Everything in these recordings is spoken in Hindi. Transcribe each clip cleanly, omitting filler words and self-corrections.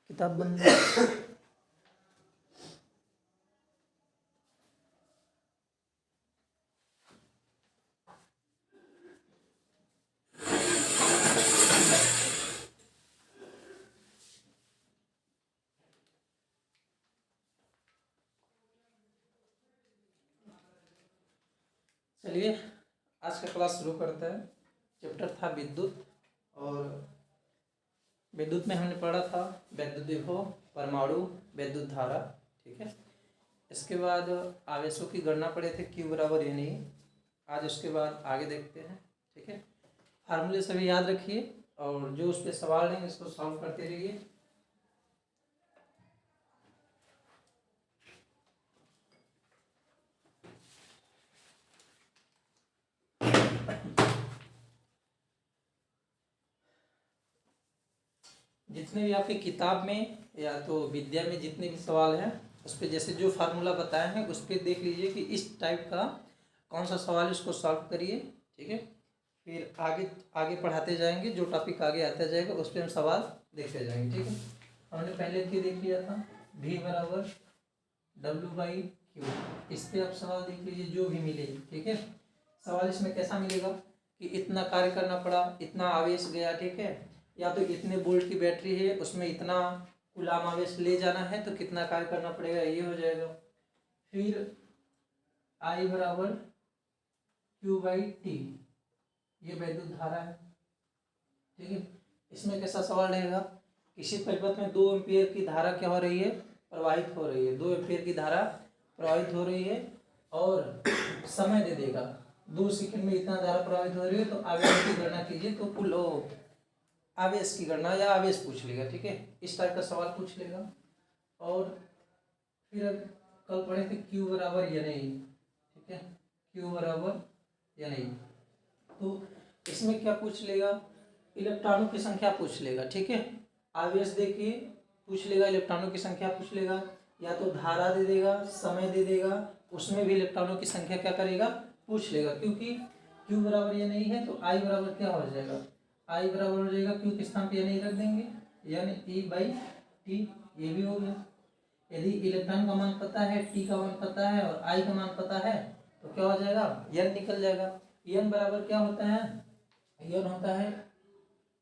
किताब बंद। चलिए आज का क्लास शुरू करते हैं। चैप्टर था विद्युत, और विद्युत में हमने पढ़ा था वैद्युत विभव, परमाणु, विद्युत धारा। ठीक है, इसके बाद आवेशों की गणना पढ़े थे, Q बराबर N E। आज उसके बाद आगे देखते हैं। ठीक है, फार्मूले सभी याद रखिए और जो उस पर सवाल हैं इसको सॉल्व करते रहिए। जितने भी आपकी किताब में या तो विद्या में जितने भी सवाल हैं उस पर जैसे जो फार्मूला बताए हैं उस पर देख लीजिए कि इस टाइप का कौन सा सवाल, इसको सॉल्व करिए। ठीक है, फिर आगे आगे पढ़ाते जाएंगे, जो टॉपिक आगे आता जाएगा उस पर हम सवाल देखते जाएंगे। ठीक है, हमने पहले क्या देख लिया था, V बराबर W/Q। इस पर आप सवाल देख लीजिए जो भी मिले। ठीक है, सवाल इसमें कैसा मिलेगा कि इतना कार्य करना पड़ा, इतना आवेश गया। ठीक है, या तो इतने वोल्ट की बैटरी है उसमें इतना कूलाम आवेश ले जाना है तो कितना कार्य करना पड़ेगा, ये हो जाएगा। फिर I बराबर Q/T, ये वैद्युत धारा है। ठीक है, इसमें कैसा सवाल रहेगा, किसी परिपथ में 2 एम्पीयर की धारा क्या हो रही है, प्रवाहित हो रही है। 2 एम्पीयर की धारा प्रवाहित हो रही है और समय दे देगा 2 सेकंड में इतना धारा प्रवाहित हो रही है, तो आवेश की गणना कीजिए। तो कुल आवेश की गणना या आवेश पूछ लेगा। ठीक है, इस टाइप का सवाल पूछ लेगा। और फिर कल पढ़े थे Q बराबर N E। ठीक है, Q बराबर N E, तो इसमें क्या पूछ लेगा, इलेक्ट्रॉनों की संख्या पूछ लेगा। ठीक है, आवेश देखिए पूछ लेगा, इलेक्ट्रॉनों की संख्या पूछ लेगा, या तो धारा दे देगा, समय दे देगा, उसमें भी इलेक्ट्रॉनों की संख्या क्या करेगा, पूछ लेगा। क्योंकि Q बराबर ये नहीं है तो I बराबर क्या हो जाएगा, I बराबर हो जाएगा Q के स्थान पे नहीं रख देंगे, यानी E/T। ये भी हो गया। यदि इलेक्ट्रॉन का मान पता है, T का मान पता है और I का मान पता है तो क्या हो जाएगा, N निकल जाएगा। N बराबर क्या होता है,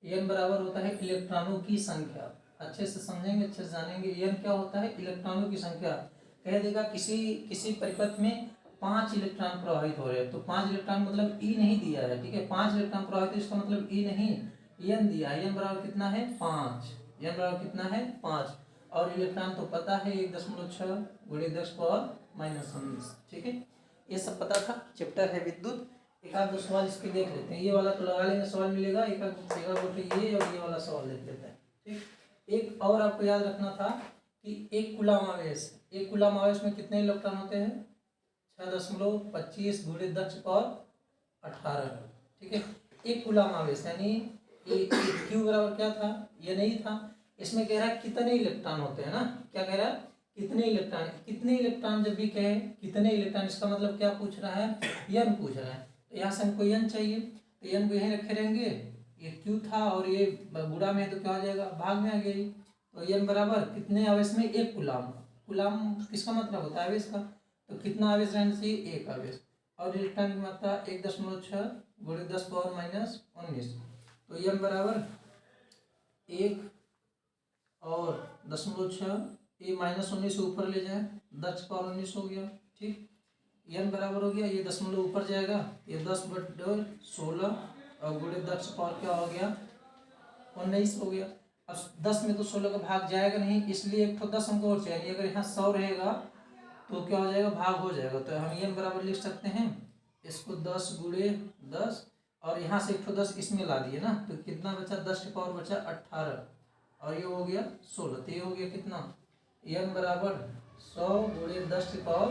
N बराबर होता है इलेक्ट्रॉनों की संख्या। अच्छे से समझेंगे, अच्छे से जानेंगे। N क्या होता है, इलेक्ट्रॉनों की संख्या। कह देगा किसी परिपथ में 5 इलेक्ट्रॉन प्रवाहित हो रहे हैं, तो 5 इलेक्ट्रॉन मतलब E नहीं दिया है। ठीक है, 5 इलेक्ट्रॉन प्रवाहित है, इसका मतलब E नहीं, N दिया है। N बराबर कितना है, 5। N बराबर कितना है, 5। और इलेक्ट्रॉन तो पता है 1.6 × 10⁻⁻19। ठीक है, ये सब पता था। चैप्टर है विद्युत। एक आध दो सवाल इसके देख लेते हैं। ये वाला तो लगा लेंगे, सवाल मिलेगा। एक ये और ये वाला सवाल देख लेते हैं। ठीक, एक और आपको याद रखना था कि एक कूलाम आवेश, एक कूलाम आवेश में कितने इलेक्ट्रॉन होते हैं, 6.25 × 10⁻18। ठीक है, एक कूलाम आवेश यानी Q बराबर क्या था, ये नहीं था। इसमें कह रहा है कितने इलेक्ट्रॉन होते हैं ना, क्या कह रहा है, कितने इलेक्ट्रॉन। कितने इलेक्ट्रॉन जब भी कहे कितने इलेक्ट्रॉन, इसका मतलब क्या पूछ रहा है, N पूछ रहा है। तो यहाँ से हमको N चाहिए, तो N को यहीं रखे रहेंगे। ये Q था और ये गुणा में है तो क्या हो जाएगा, भाग में आ गया। तो N बराबर कितने आवेश में, एक कूलाम। कूलाम किसका मतलब होता है, आवेश का। तो कितना आवेश रहना चाहिए, एक आवेश। और इलेक्ट्रॉन की मात्रा 1.6 × 10⁻⁻19। तो N बराबर 1 और 0.6, ये -19 ऊपर ले जाए, 10⁻19 हो गया। ठीक, N बराबर हो गया, ये दशमलव ऊपर जाएगा, ये 10/16 और गुणे 10 पावर क्या हो गया, 19 हो गया। अब 10 में तो 16 का भाग जाएगा नहीं, इसलिए एक तो 10 हमको और चाहिए। अगर यहाँ 100 रहेगा तो क्या हो जाएगा, भाग हो जाएगा। तो हम N बराबर लिख सकते हैं इसको 10 × 10, और यहाँ से एक तो 10 इसमें ला दिए ना, तो कितना बचा, 10 की पावर बचा 18, और ये हो गया 16। तो ये हो गया कितना, N बराबर 100 × 10 की पावर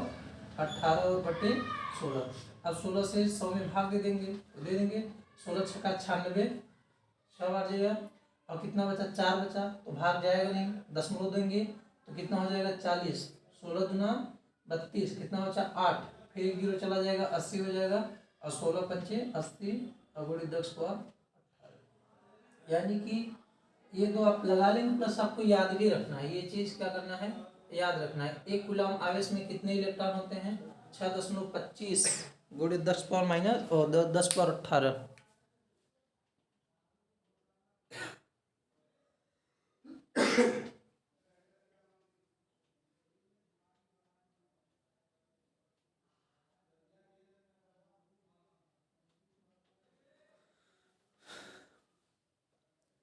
18 और बटे 16। अब 16 से 100 में भाग दे देंगे, तो दे देंगे 16 छक्का 96, 6 बार जाएगा। और कितना बचा, 4 बचा, तो भाग जाएगा नहीं, दशमलव देंगे तो कितना हो जाएगा, 40। 16 दूना 32, कितना बचा, 8। फिर 1 0 चला जाएगा, 80 हो जाएगा। और 16 × 5 = 80 और गुणे 10 पावर 18, यानी कि ये दो आप लगा लेंगे, प्लस आपको याद भी रखना है, ये चीज़ क्या करना है, याद रखना है। एक कूलम आवेश में कितने इलेक्ट्रॉन होते हैं, 6.25 गुणे 10 पावर माइनस और 10 पावर 18।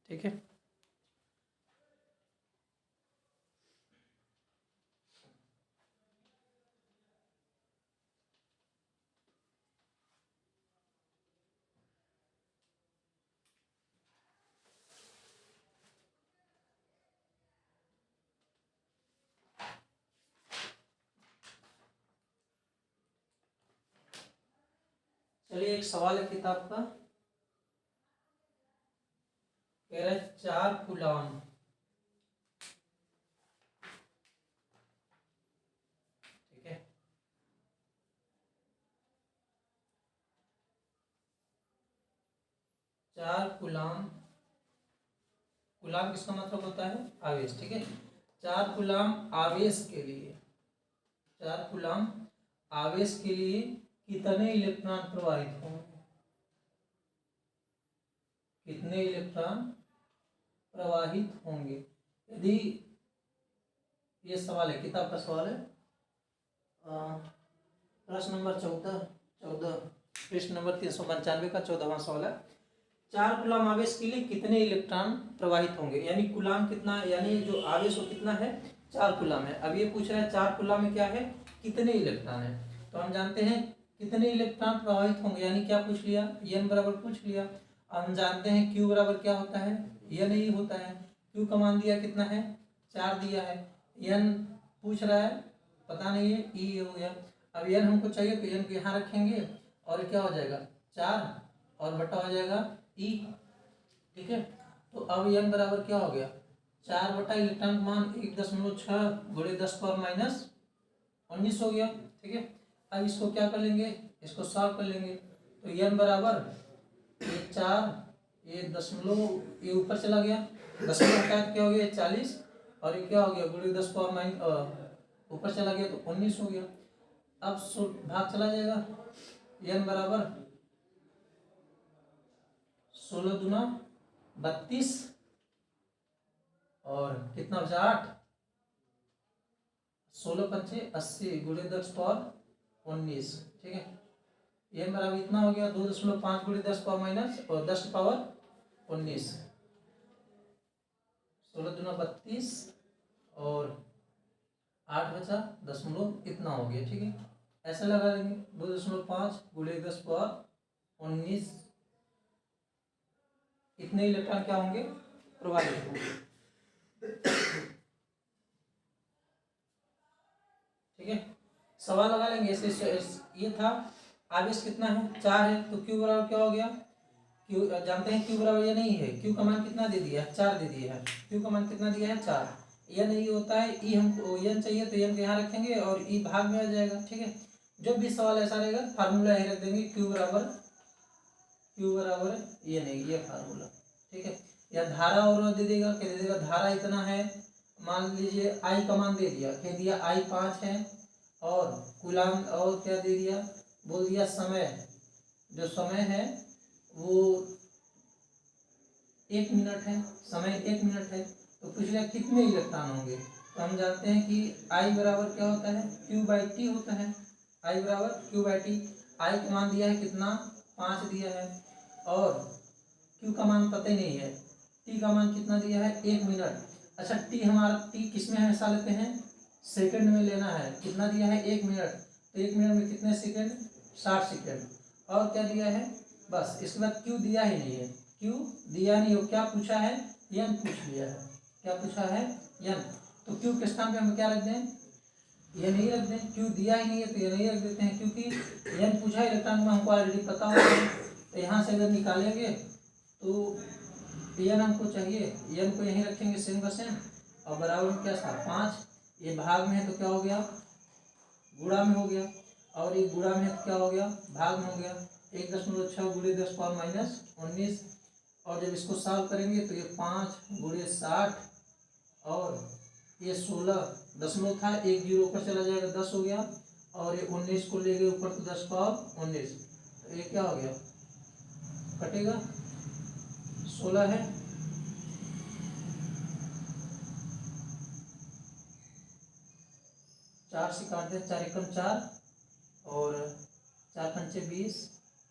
ठीक है, चलिए एक सवाल है किताब का, कह रहा है 4 कूलम, ठीक है, 4 कूलम, कूलम किसका मतलब होता है, आवेश, ठीक है। 4 कूलम आवेश के लिए, 4 कूलम आवेश के लिए कितने इलेक्ट्रॉन प्रवाहित होंगे, कितने इलेक्ट्रॉन प्रवाहित होंगे। यदि ये सवाल है, किताब का सवाल है, प्रश्न नंबर 14 पृष्ठ नंबर 395 का 14वां सवाल है। 4 कूलम आवेश के लिए कितने इलेक्ट्रॉन प्रवाहित होंगे, यानी कूलम कितना, यानी जो आवेश वो कितना है, 4 कूलम है। अब ये पूछ रहा है 4 कूलम में क्या है, कितने इलेक्ट्रॉन है। तो हम जानते हैं कितने इलेक्ट्रॉन प्रवाहित होंगे, यानी क्या पूछ लिया, n बराबर पूछ लिया। हम जानते हैं q बराबर क्या होता है, n ही होता है। q का मान दिया कितना है, 4 दिया है। n पूछ रहा है, पता नहीं है, e हो गया। अब n हमको चाहिए तो n को यहाँ रखेंगे और क्या हो जाएगा, 4 और बटा हो जाएगा e, ठीक है। तो अब n बराबर क्या हो गया, 4 बटा इलेक्ट्रॉन का मान 1.6 गुणे 10 पावर माइनस 19 हो गया, ठीक है। अब इसको क्या कर लेंगे, इसको सॉल्व कर लेंगे। तो n बराबर ये 4, ये दशमलव, ये ऊपर चला गया, दशमलव हटाया तो क्या हो गया 40, और ये क्या हो गया गुणे 10 पावर माइनस ऊपर चला गया तो 19 हो गया। अब भाग चला जाएगा, n बराबर 16 दूना 32 और कितना बचा 8, 16 पंचे 80 गुणे 10 पावर 19, ठीक है। n बराबर इतना हो गया 2.5 गुणे 10 पावर माइनस और 10 पावर 19, 16 दूना 32 और 8 बचा दशमलव, इतना हो गया, ठीक है। ऐसे लगा देंगे 2.5 गुणे 10 पावर 19, इतने इलेक्ट्रॉन क्या होंगे, प्रवाहित होंगे, ठीक है। सवाल लगा लेंगे ऐसे। ये था आवेश कितना है, 4 है, तो q बराबर क्या हो गया, q जानते हैं q बराबर ये नहीं है, q का मान कितना दे दिया है, 4 दे दिया है, q का मान कितना दिया है 4, n नहीं होता है, e हमको n चाहिए तो n को यहाँ रखेंगे और e भाग में आ जाएगा, ठीक है। जब भी सवाल ऐसा रहेगा फार्मूला ही रख देंगे, q बराबर ये नहीं, ये फार्मूला, ठीक है। या धारा और दे देगा, क्या दे देगा, धारा इतना है, मान लीजिए I का मान दे दिया, कह दिया I 5 है, और कूलम और क्या दे दिया, बोल दिया समय, जो समय है वो 1 मिनट है, समय 1 मिनट है। तो पूछ लिया कितने इलेक्ट्रॉन होंगे, तो हम जानते हैं कि I बराबर क्या होता है, Q/T होता है, I बराबर Q/T। I का मान दिया है कितना, 5 दिया है, और Q का मान पता ही नहीं है, T का मान कितना दिया है 1 मिनट। अच्छा T हमारा, T किस में हमेशा लेते हैं, सेकंड में लेना है, कितना दिया है 1 मिनट, तो 1 मिनट में कितने सेकंड, 60 सेकंड। और क्या दिया है, बस इसके बाद Q दिया ही नहीं है, Q दिया नहीं हो, क्या पूछा है, n पूछ लिया है, क्या पूछा है n, तो Q के स्थान पे हम क्या रख दें, ये नहीं रख दें, Q दिया ही नहीं है तो ये नहीं रख देते हैं, क्योंकि n पूछा इलेक्ट्रॉन में हमको ऑलरेडी पता होता है। तो यहाँ से अगर निकालेंगे तो n हमको चाहिए, n को यहीं रखेंगे सेम का सेम, और बराबर में क्या था 5, ये भाग में है तो क्या हो गया, गुणा में हो गया, और ये गुणा में है तो क्या हो गया, भाग में हो गया, 1.6 गुणे 10 पावर माइनस 19, और जब इसको सॉल्व करेंगे तो ये 5 × 60 और ये 16 था, 1 0 ऊपर चला जाएगा 10 हो गया, और ये 19 को ले गए ऊपर तो 10 पावर 19, तो ये क्या हो गया, कटेगा 16 है, 4 से काट दे, 4 एकम 4 और 4 पंचे 20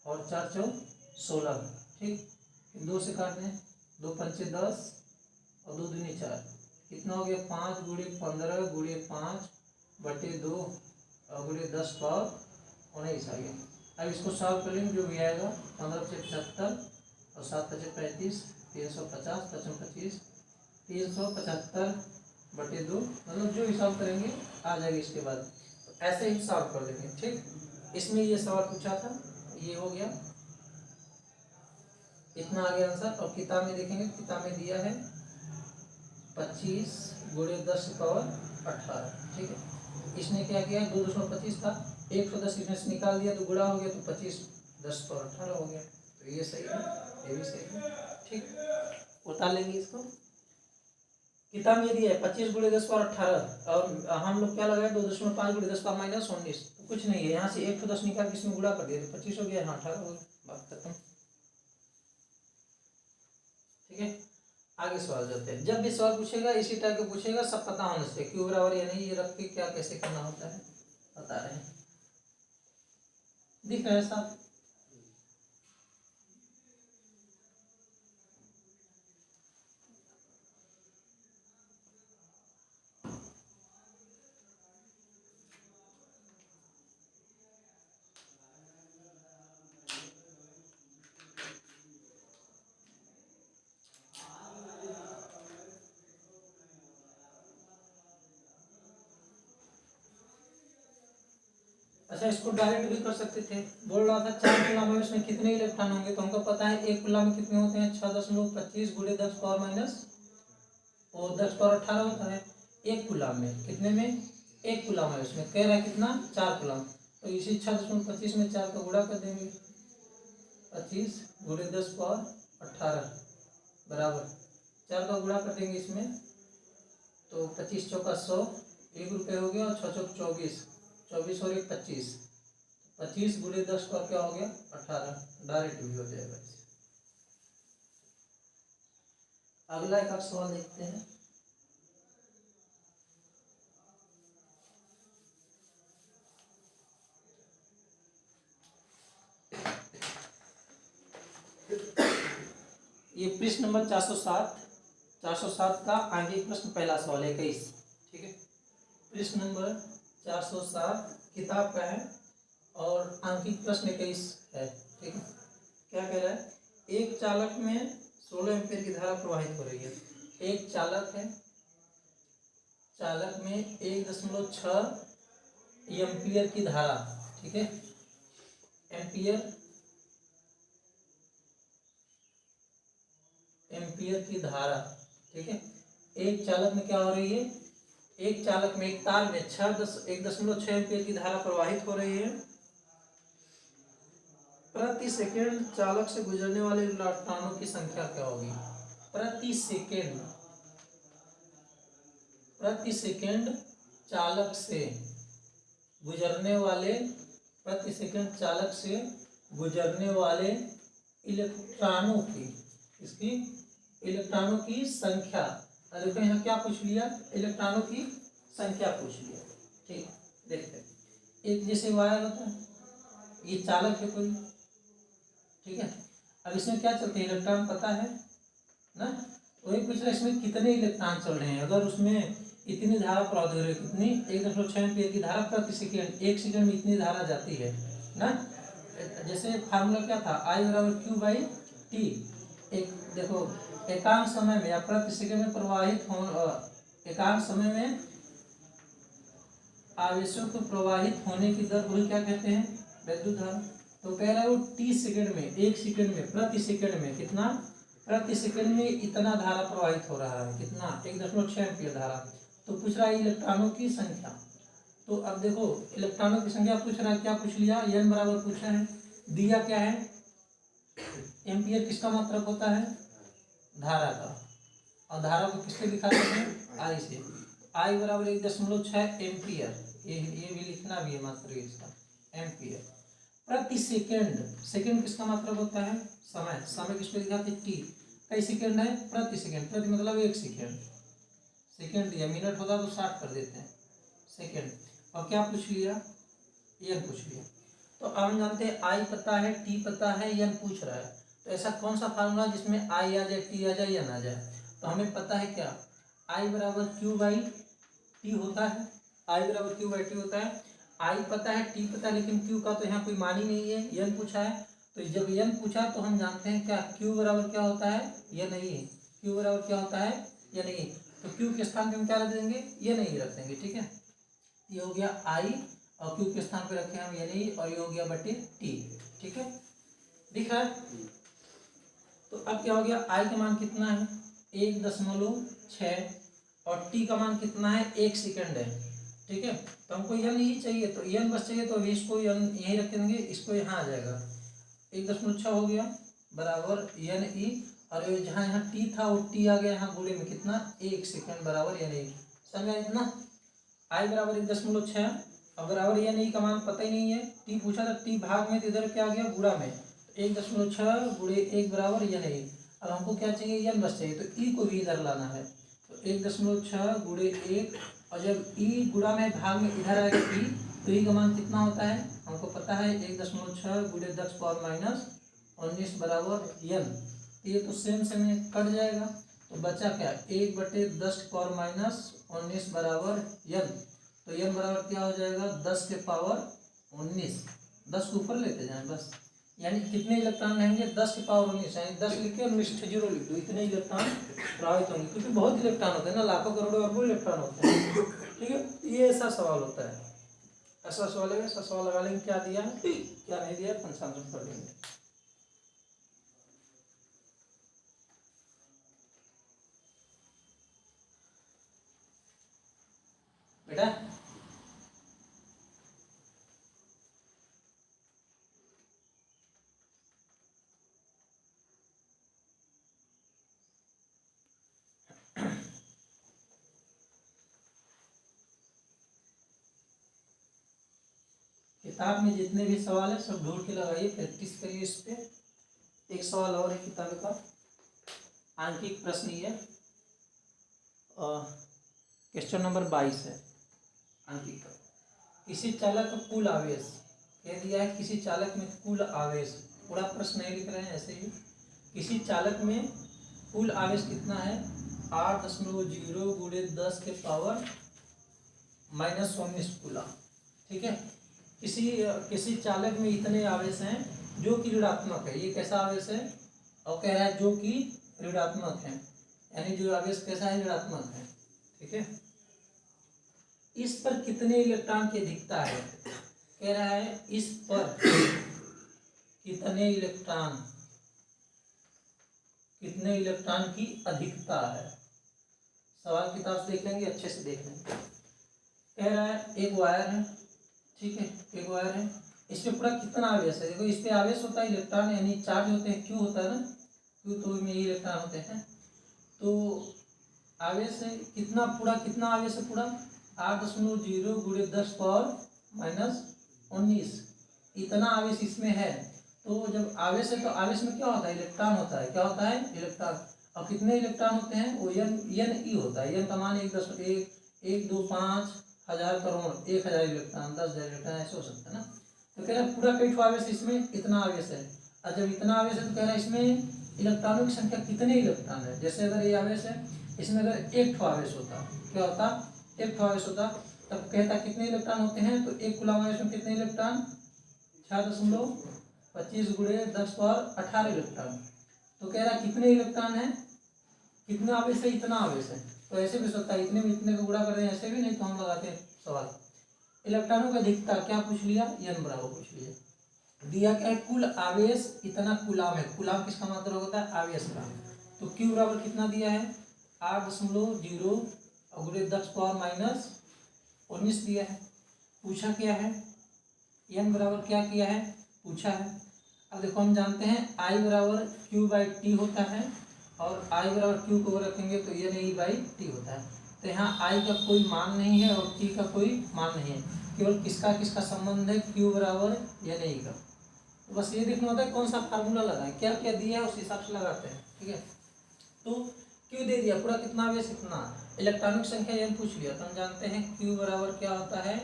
और 4 चौ 16, ठीक, 2 से काट दें, 2 पंचे 10 और 2 दूनी 4, कितना हो गया 5 × 15 × 5 बटे 2 और × 10 पावर 19 आ गया। अब इसको सॉल्व कर लेंगे, जो भी आएगा 15 से 75 और 7 से 35, 350, 55 25, 375 बटे 2, मतलब जो भी सॉल्व करेंगे आ जाएगा इसके बाद, तो ऐसे ही सॉल्व कर देंगे, ठीक। इसमें ये सवाल पूछा था, ये हो गया, इतना आ गया आंसर। और किताब में देखेंगे, किताब में दिया है 25 × 10 पावर 18, ठीक है। इसने क्या किया, 2.25 था, 110 इसमें से निकाल दिया तो गुणा हो गया, तो 25 10 पावर 18 हो गया, तो ये सही है, ये भी सही है, ठीक। उतार लेंगे इसको, किताब में दिया है 25 × 10 पावर 18 और हम लोग क्या लगाए 2.5 × 10 पावर -19, तो कुछ नहीं है, यहाँ से 110 निकाल के इसमें गुणा कर दिया तो 25 हो गया, यहाँ 18 हो गया, बात खत्म, ठीक है। आगे सवाल जाते हैं। जब भी सवाल पूछेगा इसी टाइप का पूछेगा, सब पता होना चाहिए, क्यों बराबर या नहीं, ये रख के क्या कैसे करना होता है बता रहे हैं, दिख रहा है साहब। अच्छा, इसको डायरेक्ट भी कर सकते थे, बोल रहा था 4 कूलम में उसमें कितने इलेक्ट्रॉन होंगे, तो हमको पता है 1 कूलम में कितने होते हैं, 6.25 × 10 पावर माइनस और 10 पावर 18 होता है, 1 कूलम में कितने में, 1 कूलम है, उसमें कह रहा है कितना 4 कूलम, तो इसी 6.25 में 4 का गुणा कर देंगे, 25 × 10 पावर 18 बराबर 4 का गुणा कर देंगे इसमें, तो 25 चौका 100, 1 रुपये हो गया, और 6 चौक 24, 24 और 1 25, 25 × 10 का क्या हो गया 18, डायरेक्ट भी हो जाएगा। अगला एक आप सवाल देखते हैं। ये पृष्ठ नंबर 407 का आगे प्रश्न, पहला सवाल 21, ठीक है। पृष्ठ नंबर 407 किताब का है और आंकिक प्रश्न 21 है, ठीक है। क्या कह रहा है, एक चालक में 16 एम्पीयर की धारा प्रवाहित हो रही है, एक चालक है, चालक में 1.6 एम्पीयर की धारा, ठीक है, एम्पीयर की धारा, ठीक है। एक चालक में क्या हो रही है, एक चालक में एक तार में 1.6 एम्पीयर की धारा प्रवाहित हो रही है, प्रति सेकंड चालक से गुजरने वाले इलेक्ट्रॉनों की संख्या क्या होगी, प्रति सेकंड चालक से गुजरने वाले, प्रति सेकंड चालक से गुजरने वाले इलेक्ट्रॉनों की, इसकी इलेक्ट्रॉनों की संख्या, देखो यहाँ क्या पूछ लिया, इलेक्ट्रॉनों की संख्या पूछ लिया, ठीक। देखते हैं, एक जैसे वायर होता है, ये चालक है कोई, ठीक है। अब इसमें क्या चलते हैं, इलेक्ट्रॉन पता है ना, वही पूछ रहा है इसमें कितने इलेक्ट्रॉन चल रहे हैं, अगर उसमें इतनी धारा प्रवाहित हो रही है, कितनी 1.6 एम्पीयर की धारा प्रति सेकंड, 1 सेकंड में इतनी धारा जाती है ना। जैसे फार्मूला क्या था, I = Q/T, एक देखो एकांक समय में या प्रति सेकंड में प्रवाहित हो, एकांक समय में आवेशों को प्रवाहित होने की दर को क्या कहते हैं, विद्युत धारा। तो कह रहा है वो t सेकंड में, 1 सेकंड में, प्रति सेकंड में कितना, प्रति सेकंड में इतना धारा प्रवाहित हो रहा है, कितना 1.6 एम्पीयर धारा। तो पूछ रहा है इलेक्ट्रॉनों की संख्या, तो अब देखो इलेक्ट्रॉनों की संख्या पूछ रहा है, क्या पूछ लिया, n बराबर पूछा है, दिया क्या है, एम्पीयर किसका मात्रक होता है, धारा का, और धारा को किससे दिखाते हैं, आई से। आई बराबर 1.6 एम्पियर, ये भी लिखना भी है मात्र इसका, एम्पियर प्रति सेकेंड। सेकेंड किसका मात्रक होता है, समय। समय किसको दिखाते हैं, टी। कई सेकेंड है, प्रति सेकेंड। प्रति मतलब 1 सेकेंड। सेकेंड दिया, मिनट होता तो 60 कर देते हैं, सेकेंड। और क्या पूछ लिया, एन पूछ लिया। तो अब हम जानते हैं आई पता है, टी पता है, एन पूछ रहा है। तो ऐसा कौन सा फार्मूला जिसमें आई आ जाए, टी आ जाए, एन आ जाए। तो हमें पता है क्या, आई बराबर क्यू बाई टी होता है। आई बराबर क्यू बाई टी होता है। आई पता है, टी पता है, लेकिन क्यू का तो यहाँ कोई मान ही नहीं है, एन पूछा है। तो जब एन पूछा तो हम जानते हैं क्या, क्यू बराबर क्या होता है, ये नहीं है। क्यू बराबर क्या होता है, ये नहीं। तो क्यू के स्थान पे हम क्या रख देंगे, ये नहीं रख देंगे, ठीक है। ये हो गया आई, और क्यू के स्थान पे रखे हम ये नहीं, और ये हो गया बटे टी, ठीक है, दिख रहा है। तो अब क्या हो गया, आई का मान कितना है, 1.6, और टी का मान कितना है, 1 सेकेंड है, ठीक है। तो हमको एन ही चाहिए, तो एन बस चाहिए, तो अभी इसको एन यहीं रख देंगे, इसको यहाँ आ जाएगा, 1.6 हो गया बराबर एन ई, और जहाँ यहाँ टी था वो टी आ गया यहाँ गुणे में, कितना, 1 सेकेंड बराबर एन ई। समझा इतना। आई बराबर 1.6, अब बराबर एन ई का मान पता ही नहीं है, टी पूछा था, टी भाग में, तो इधर क्या आ गया, गुणा में। 1.6 गुणे 1 बराबर एन ई। अब हमको क्या चाहिए, एन बस चाहिए, तो ई को भी इधर लाना है। तो 1.6 गुणे 1, और जब ई गुणा में भाग में इधर आएगा ई, तो ई का मान कितना होता है, हमको पता है 1.6 गुणे 10 पावर माइनस 19 बराबर एन। ये तो सेम सेम कट जाएगा, तो बचा क्या, 1/10 पावर माइनस 19 बराबर एन। तो एन बराबर क्या हो जाएगा, 10 के पावर 19। 10 को ऊपर लेते जाएं बस, यानी कितने इलेक्ट्रॉन रहेंगे, 10 के पावर 19, यानी 10 लिख के 19 जीरो लिख दो, इतने इलेक्ट्रॉन प्रभावित होंगे। क्योंकि बहुत इलेक्ट्रॉन होते हैं ना, लाखों करोड़ों अरबों इलेक्ट्रॉन होते हैं, ठीक है। ये ऐसा सवाल होता है, ऐसा सवाल है, ऐसा सवाल लगा लेंगे, क्या दिया है क्या नहीं दिया, पंचांश कर लेंगे। बेटा किताब में जितने भी सवाल है सब ढूंढ के लगाइए, प्रैक्टिस करिए इस पे। एक सवाल और है किताब का, आंकिक प्रश्न ये क्वेश्चन नंबर 22 है आंकिक का। किसी चालक का कुल आवेश कह दिया है, किसी चालक में कुल आवेश, पूरा प्रश्न नहीं लिख रहे हैं ऐसे ही। किसी चालक में कुल आवेश कितना है, 8.0 गुणे 10 के पावर माइनस 19 कूलम, ठीक है। किसी चालक में इतने आवेश हैं जो कि ऋणात्मक है, ये कैसा आवेश है, और कह रहा है जो कि ऋणात्मक है, यानी जो आवेश कैसा है, ऋणात्मक है, ठीक है। इस पर कितने इलेक्ट्रॉन की अधिकता है, कह रहा है इस पर कितने इलेक्ट्रॉन की अधिकता है। सवाल किताब से देख लेंगे, अच्छे से देख लेंगे। कह रहा है एक वायर है, ठीक है, एक वायर है, इस पे पूरा कितना आवेश है, देखो इस पे आवेश होता है इलेक्ट्रॉन, यानी चार्ज होते हैं, क्यू होता है ना, क्यू तो में ये इलेक्ट्रॉन होते हैं। तो आवेश है कितना, पूरा कितना आवेश है, पूरा 8.0 गुणे 10 पावर माइनस 19, इतना आवेश इसमें है। तो जब आवेश है तो आवेश में क्या होता है, इलेक्ट्रॉन होता है, क्या होता है, इलेक्ट्रॉन। और कितने इलेक्ट्रॉन होते हैं, वो एन ई होता है, एन का मान 1 2 5 1000 करोड़ 1000 इलेक्ट्रॉन 10,000 इलेक्ट्रॉन ऐसे हो सकता है ना। तो कह रहा है पूरा कई आवेश, इसमें इतना आवेश है, और जब इतना आवेश है तो कह रहा है इसमें इलेक्ट्रॉनों की संख्या कितने इलेक्ट्रॉन है। जैसे अगर ये आवेश है, इसमें अगर एक आवेश होता, क्या होता, एक आवेश होता, तब कहता कितने इलेक्ट्रॉन होते हैं, तो एक कूलम आवेश में कितने इलेक्ट्रॉन, 6.25 गुणे 10 पावर 18 इलेक्ट्रॉन। तो कह रहा है कितने इलेक्ट्रॉन है, कितना आवेश है, इतना आवेश है। तो ऐसे भी सकता है, इतने में इतने को गुणा कर रहे हैं, ऐसे भी, नहीं तो हम लगाते हैं सवाल। इलेक्ट्रॉनों का अधिकता क्या पूछ लिया, एन बराबर पूछ लिया। दिया क्या है, कुल आवेश इतना कूलम है, कूलम किसका मात्रा होता है, आवेश का। तो क्यू बराबर कितना दिया है, 8.0 गुणे 10 पावर माइनस 19 दिया है। पूछा क्या है, एन बराबर क्या किया है, पूछा है। अब देखो हम जानते हैं आई बराबर क्यू बाई टी होता है, और आई बराबर क्यू को रखेंगे तो एन ई बाई टी होता है। तो यहाँ आई का कोई मान नहीं है और टी का कोई मान नहीं है, केवल किसका किसका संबंध है, क्यू बराबर एन ई का। तो बस ये देखना होता है कौन सा फार्मूला लगाएं, क्या क्या दिया है उस हिसाब से लगाते हैं। ठीक है, तो क्यू दे दिया पूरा कितना बेस इतना, इलेक्ट्रॉनिक संख्या एन पूछ लिया तो हम जानते हैं क्यू बराबर क्या होता है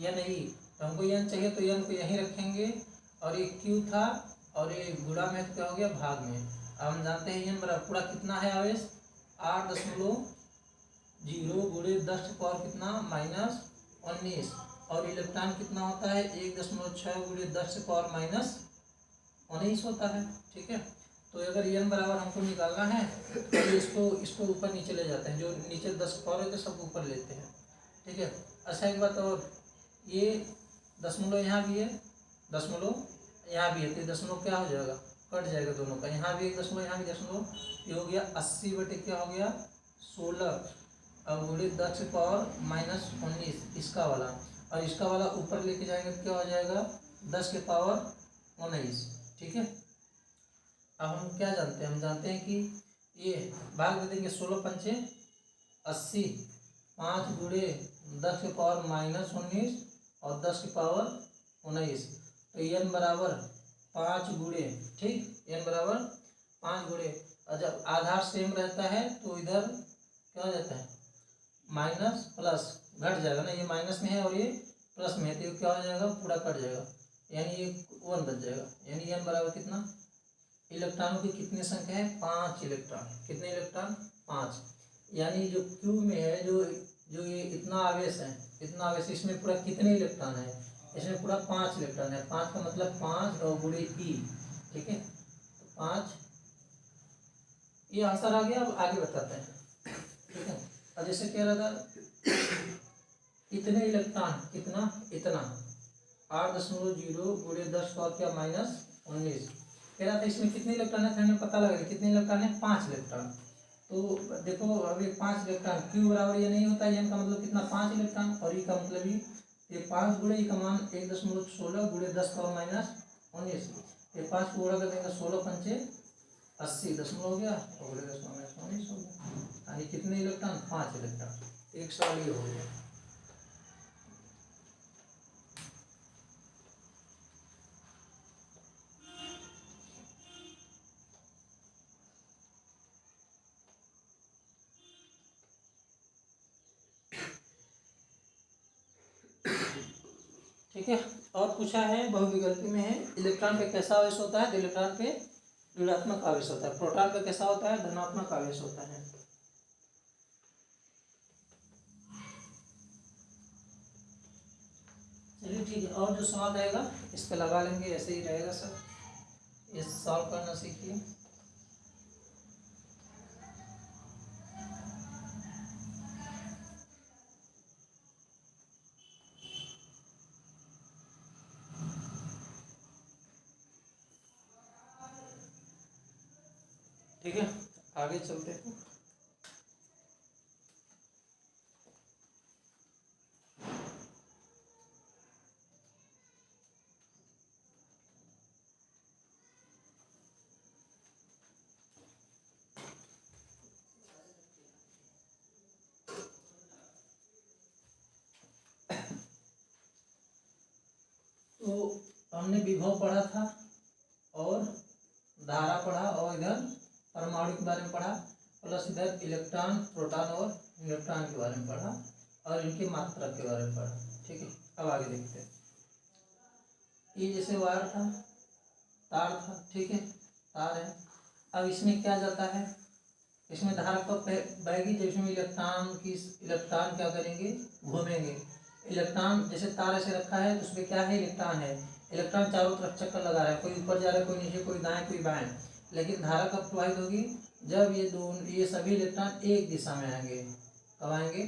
एन ई। तो हमको एन चाहिए तो एन को यहीं रखेंगे और ये क्यू था और ये गुणा में क्या हो गया भाग में। अब हम जानते हैं एन बराबर पूरा कितना है आवेश 8.0 गुणे 10 कितना -19 और इलेक्ट्रॉन कितना होता है 1.6 गुणे 10 होता है। ठीक है, तो अगर एन बराबर हमको निकालना है तो इसको ऊपर नीचे ले जाते हैं, जो नीचे 10 पावर है तो सब ऊपर लेते हैं। ठीक है, अच्छा एक बात और, ये दशमलव यहाँ भी है, दशमलव यहाँ भी है, तो दशमलव क्या हो जाएगा कट जाएगा दोनों का, यहाँ भी एक दशमलव यहाँ भी दशमलव, ये हो गया 80 बटे क्या हो गया 16 और गुणे 10 इसका वाला, और इसका वाला ऊपर लेके जाएंगे तो क्या हो जाएगा 10 ठीक है। अब हम क्या जानते हैं, हम जानते हैं कि ये भाग दे देंगे 16 पंचे 80, 5 गुणे 10 और 10 तो एन बराबर 5 गुणे, ठीक, एन बराबर 5 गुणे, और जब आधार सेम रहता है तो इधर क्या हो जाता है माइनस प्लस घट जाएगा ना, ये माइनस में है और ये प्लस में है तो ये क्या हो जाएगा पूरा कट जाएगा, यानी ये 1 बच जाएगा। यानी एन बराबर कितना, इलेक्ट्रॉनों की कितनी संख्या है 5 इलेक्ट्रॉन, कितने इलेक्ट्रॉन 5, यानी जो क्यू में है जो ये इतना आवेश है, इतना आवेश इसमें पूरा कितने इलेक्ट्रॉन है, इसमें पूरा 5 इलेक्ट्रॉन है, 5 का मतलब 5 और गुणे ई। ठीक है, तो 5, ये आंसर आ गया। अब आगे बताते हैं। ठीक है, अब जैसे कह रहा था इतने इलेक्ट्रॉन कितना इतना 8.0 गुणे 10 क्या -19 कह रहा था, इसमें कितने इलेक्ट्रॉन है, हमें पता लगा कितने इलेक्ट्रॉन है 5 इलेक्ट्रॉन। तो देखो अभी 5 इलेक्ट्रॉन क्यू बराबर ये नहीं होता है, एन का मतलब कितना 5 इलेक्ट्रॉन और ई का मतलब ये 5 गुणे ई का मान 1.16 गुणे 10 ये 5 को गुणा कर देंगे 16 पंचे 80 दशमलव हो गया और गुणे 10 हो गया, यानी कितने इलेक्ट्रॉन 5 इलेक्ट्रॉन। एक सवाल ये हो गया। ठीक है, और पूछा है बहुविकल्पी में है इलेक्ट्रॉन पे कैसा आवेश होता है, तो इलेक्ट्रॉन पे ऋणात्मक आवेश होता है, प्रोटॉन पे कैसा होता है धनात्मक आवेश होता है। चलिए ठीक है, और जो सवाल रहेगा इस पे लगा लेंगे, ऐसे ही रहेगा सर, ये सॉल्व करना सीखिए। ठीक है, आगे चलते हैं। तो हमने विभव पढ़ा था और धारा पढ़ा और इधर परमाणु के बारे में पढ़ा, प्लस इधर इलेक्ट्रॉन प्रोटॉन और न्यूट्रॉन के बारे में पढ़ा और इनकी मात्रा के बारे में पढ़ा। ठीक है, अब आगे देखते हैं। ये जैसे वायर था, तार था, ठीक है, तार है। अब इसमें क्या जाता है, इसमें धारा कब बहेगी जब इसमें इलेक्ट्रॉन क्या करेंगे घूमेंगे। इलेक्ट्रॉन जैसे तार ऐसे रखा है तो उसमें क्या है इलेक्ट्रॉन है, इलेक्ट्रॉन चारों तरफ चक्कर लगा रहा है, कोई ऊपर जा रहा है, कोई नीचे, कोई दाएं कोई बाएं। लेकिन धारा कब प्रवाहित होगी जब ये सभी इलेक्ट्रॉन एक दिशा में आएंगे। कब आएंगे,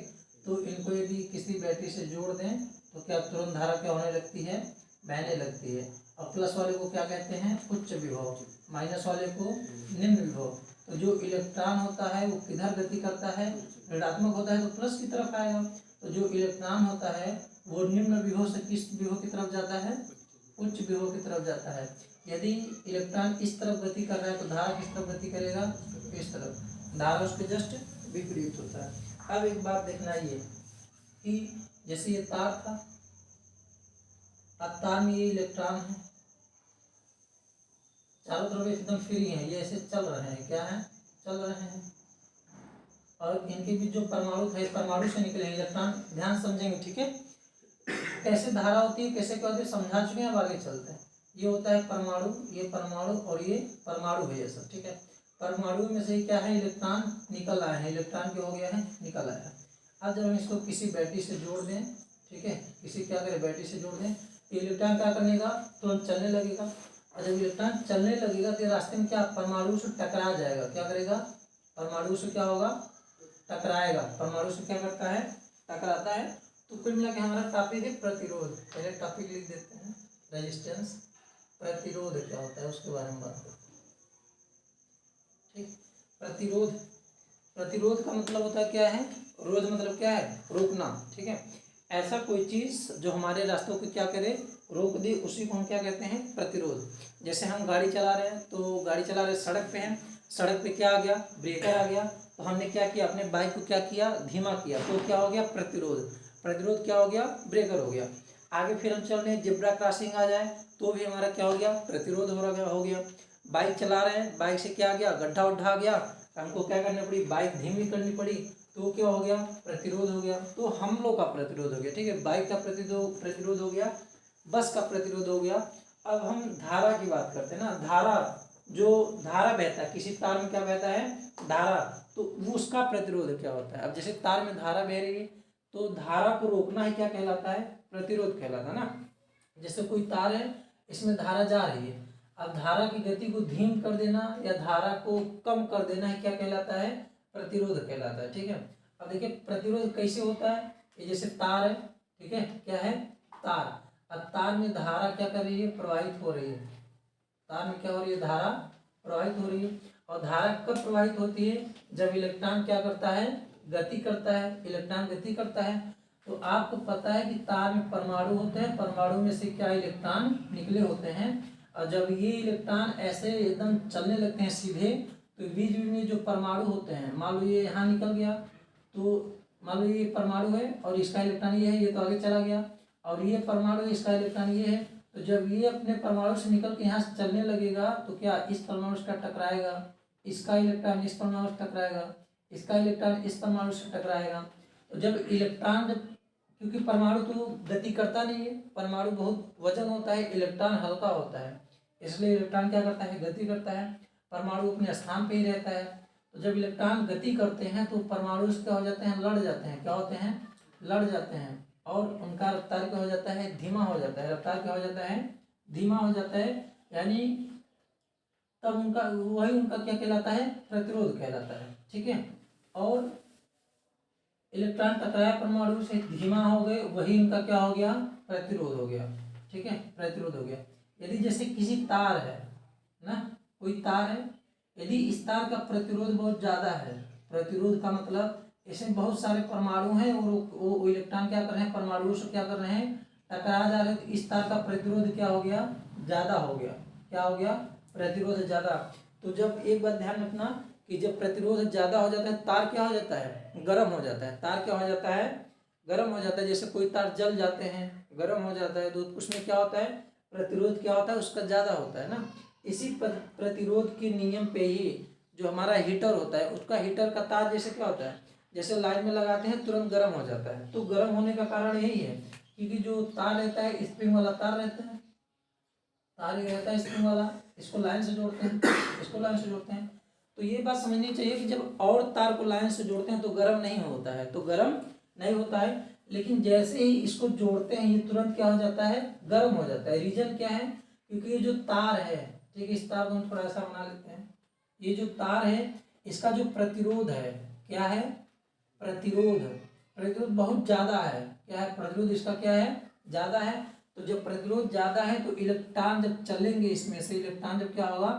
तो इनको यदि किसी बैटरी से जोड़ दें तो क्या तुरंत धारा क्या होने लगती है बहने लगती है। और प्लस वाले को क्या कहते हैं उच्च विभव, माइनस वाले को निम्न विभव। तो जो इलेक्ट्रॉन होता है वो किधर गति करता है, ऋणात्मक होता है तो प्लस की तरफ आएगा। तो जो इलेक्ट्रॉन होता है वो निम्न विभव से किस विभव की तरफ जाता है, उच्च विभव की तरफ जाता है। यदि इलेक्ट्रॉन इस तरफ गति कर रहा है तो धारा किस तरफ गति करेगा, इस तरफ, धारा उसके जस्ट विपरीत होता है। अब एक बात देखना ये कि जैसे ये तार था, अब तार में ये इलेक्ट्रॉन है, चारों तरफ एकदम फ्री है, ये ऐसे चल रहे हैं, क्या है, चल रहे हैं, और इनके बीच जो परमाणु था, परमाणु से निकले इलेक्ट्रॉन, ध्यान समझेंगे, ठीक है। कैसे धारा होती है, कैसे क्या होती है, समझा चुके हैं, अब आगे चलते हैं। ये होता है परमाणु, ये परमाणु और ये परमाणु है, ये सब ठीक है। परमाणु में से क्या है, इलेक्ट्रॉन निकल आए हैं, इलेक्ट्रॉन क्या हो गया है, निकल आया है। अब जब हम इसको किसी बैटरी से जोड़ दें, ठीक है, किसी क्या करें, बैटरी से जोड़ दें, तो इलेक्ट्रॉन क्या करने का, तुरंत चलने लगेगा, और जब इलेक्ट्रॉन चलने लगेगा तो रास्ते में क्या, परमाणु से टकरा जाएगा, क्या करेगा, परमाणु से क्या होगा, टकराएगा, परमाणु से क्या करता है, टकराता है। तो कुल मिला के हमारा टॉपिक है प्रतिरोध। पहले टॉपिक लिख देते हैं, रेजिस्टेंस, प्रतिरोध क्या होता है उसके बारे में बात करते हैं, ठीक। प्रतिरोध, प्रतिरोध का मतलब होता है क्या है, रोध मतलब क्या है, रोकना, ठीक है। ऐसा कोई चीज जो हमारे रास्तों को क्या करे, रोक दे, उसी को हम क्या कहते हैं, प्रतिरोध। जैसे हम गाड़ी चला रहे हैं, तो गाड़ी चला रहे सड़क पे हैं, सड़क पे क्या आ गया, ब्रेकर आ गया, तो हमने क्या किया, अपने बाइक को क्या किया, धीमा किया, तो क्या हो गया, प्रतिरोध। प्रतिरोध क्या हो गया, ब्रेकर हो गया। आगे फिर हम चल रहे हैं, जेब्रा क्रॉसिंग आ जाए तो भी हमारा क्या हो गया, प्रतिरोध हो गया। बाइक चला रहे हैं, बाइक से क्या आ गया, गड्ढा उड्ढा आ गया, हमको क्या करनी पड़ी, बाइक धीमी करनी पड़ी, तो क्या हो गया, प्रतिरोध हो गया। तो हम लोग का प्रतिरोध हो गया, ठीक है, बाइक का प्रतिरोध हो गया, बस का प्रतिरोध हो गया। अब हम धारा की बात करते हैं ना, धारा, जो धारा बहता है, किसी तार में क्या बहता है, धारा, तो वो उसका प्रतिरोध क्या होता है। अब जैसे तार में धारा बह रही है, तो धारा को रोकना ही क्या कहलाता है, प्रतिरोध कहलाता है ना। जैसे कोई तार है, इसमें धारा जा रही है, अब धारा की गति को धीम कर देना या धारा को कम कर देना है, क्या कहलाता है, प्रतिरोध कहलाता है, ठीक है। अब देखिए प्रतिरोध कैसे होता है, ये जैसे तार है, ठीक है, क्या है, तार, अब तार में धारा क्या कर रही है, प्रवाहित हो रही है, तार में क्या हो रही है, धारा प्रवाहित हो रही है। और धारा कब प्रवाहित होती है, जब इलेक्ट्रॉन क्या करता है, गति करता है, इलेक्ट्रॉन गति करता है। तो आपको पता है कि तार में परमाणु होते हैं, परमाणु में से क्या इलेक्ट्रॉन निकले होते हैं, और जब ये इलेक्ट्रॉन ऐसे एकदम चलने लगते हैं सीधे, तो बीच बीच में जो परमाणु होते हैं, मान लो ये यहाँ निकल गया, तो मान लो ये परमाणु है और इसका इलेक्ट्रॉन ये है, ये तो आगे चला गया, और ये परमाणु है, इसका इलेक्ट्रॉन ये है, तो जब ये अपने परमाणु से निकल के यहाँ से चलने लगेगा, तो क्या इस परमाणु से टकराएगा, इसका इलेक्ट्रॉन इस परमाणु से टकराएगा, इसका इलेक्ट्रॉन इस परमाणु से टकराएगा। तो जब इलेक्ट्रॉन, जब, क्योंकि परमाणु तो गति करता नहीं है, परमाणु बहुत वजन होता है, इलेक्ट्रॉन हल्का होता है, इसलिए इलेक्ट्रॉन क्या करता है, गति करता है, परमाणु अपने स्थान पे ही रहता है। तो जब इलेक्ट्रॉन गति करते हैं तो परमाणु क्या हो जाते हैं, लड़ जाते हैं, क्या होते हैं, लड़ जाते हैं, और उनका रफ्तार क्या हो जाता है, धीमा हो जाता है, रफ्तार क्या हो जाता है, धीमा हो जाता है, यानी तब उनका वही उनका क्या कहलाता है, प्रतिरोध कहलाता है, ठीक है। और इलेक्ट्रॉन टकराया परमाणु से, धीमा हो गए, वही उनका क्या हो गया, प्रतिरोध हो गया, ठीक है, प्रतिरोध हो गया। यदि जैसे किसी तार है ना, कोई तार है, यदि इस तार का प्रतिरोध बहुत ज़्यादा है, प्रतिरोध का मतलब इसमें बहुत सारे परमाणु हैं और वो इलेक्ट्रॉन क्या कर रहे हैं, परमाणु से क्या कर रहे हैं, टकरा जा रहे हैं, तो इस तार का प्रतिरोध क्या हो गया, ज़्यादा हो गया, क्या हो गया, प्रतिरोध ज़्यादा। तो जब एक बात ध्यान रखना कि जब प्रतिरोध ज़्यादा हो जाता है, तार क्या हो जाता है, गर्म हो जाता है, तार क्या हो जाता है, गर्म हो जाता है। जैसे कोई तार जल जाते हैं, गर्म हो जाता है, तो उसमें क्या होता है, प्रतिरोध क्या होता है, उसका ज़्यादा होता है ना। इसी प्रतिरोध के नियम पे ही जो हमारा हीटर होता है, उसका हीटर का तार जैसे क्या होता है, जैसे लाइन में लगाते हैं तुरंत गर्म हो जाता है, तो गर्म होने का कारण यही है क्योंकि जो तार रहता है, स्प्रिंग वाला तार रहता है, तार ही रहता है स्प्रिंग वाला, इसको लाइन से जोड़ते हैं, इसको लाइन से जोड़ते हैं। तो ये बात समझनी चाहिए कि जब और तार को लाइन से जोड़ते हैं तो गर्म नहीं होता है, तो गर्म नहीं होता है, लेकिन जैसे ही इसको जोड़ते हैं ये तुरंत क्या हो जाता है, गर्म हो जाता है। रीजन क्या है, क्योंकि ये जो तार है, ठीक है, इस तार को हम थोड़ा सा बना लेते हैं, ये जो तार है इसका जो प्रतिरोध है, क्या है, प्रतिरोध, प्रतिरोध बहुत ज़्यादा है, क्या है, प्रतिरोध इसका क्या है, ज़्यादा है। तो जब प्रतिरोध ज़्यादा है तो इलेक्ट्रॉन जब चलेंगे, इसमें से इलेक्ट्रॉन जब क्या होगा,